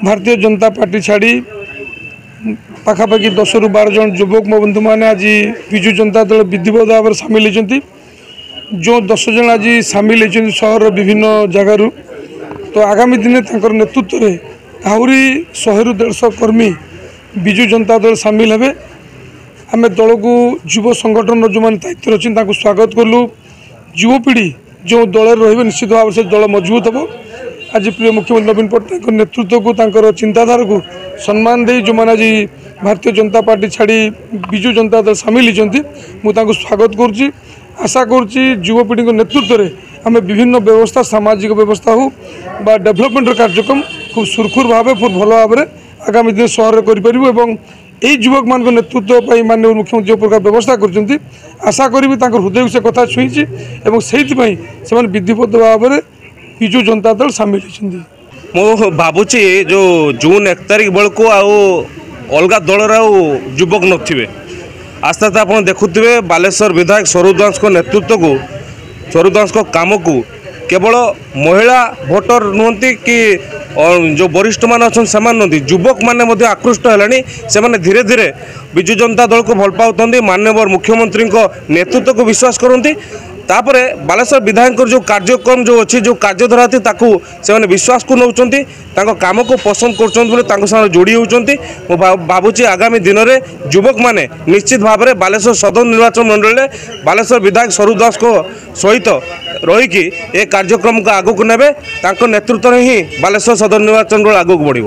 Bharatiya Janata party छाड़ी पाखापाखि 10 ରୁ 12 जन युवक मो बंधु मैंने आज विजु जनता दल विधिवत भाव में सामिल होती। जो 10 जन आज सामिल होती सहर विभिन्न जगार, तो आगामी दिन नेतृत्व में आहरी 100 ରୁ 150 कर्मी विजु जनता दल सामिल हे। आम दल को युव संगठन जो मैंने दायित्व अच्छी स्वागत कलु। युवपीढ़ी जो दल रही निश्चित भाव से दल मजबूत हम। आज प्रिय मुख्यमंत्री नवीन पट्टनायक नेतृत्व को तांकर चिंताधारा को सम्मान दे जो मैंने आज भारतीय जनता पार्टी छाड़ी विजु जनता दल सामिल होती मुझे स्वागत करुच्ची। आशा करुच्ची युवपीढ़ी नेतृत्व में आम विभिन्न व्यवस्था सामाजिक व्यवस्था हो बा डेभलपमेंट कार्यक्रम खूब सुरखुर भाव खूब भल भाव में आगामी दिन सहर कर युवक मान नेतृत्व माननीय मुख्यमंत्री जो प्रकार व्यवस्था कर आशा करी हृदय से कथा छुईची से विधिवत भाव में विजु जनता दल सामिल होती। मु भावुची जो जून 1 तारिख बेलू अलग दलर युवक नथिबे आस्ते आस्ते आप देखुवे बालेश्वर विधायक सरू दास को नेतृत्व को सरू दास को काम को केवल महिला भोटर नुहति कि जो वरिष्ठ मान अच्छा से नुहति युवक मैंने आकृष्ट है धीरे धीरे विजु जनता दल को भल पाते माननीय मुख्यमंत्री नेतृत्व को विश्वास करती। तापरे बालेश्वर विधायक जो कार्यक्रम जो अच्छी जो कार्यधारा से विश्वास को नौकरी काम को पसंद कर जोड़ी होती। भावुची आगामी दिन में युवक मैंने निश्चित भाव में बालेश्वर सदर निर्वाचन मंडल में बालेश्वर विधायक सरू दास को सहित रहीकि ए कार्यक्रम को आगू नेबे नेतृत्व में ही बालेश्वर सदर निर्वाचन मंडल आगू बढ़।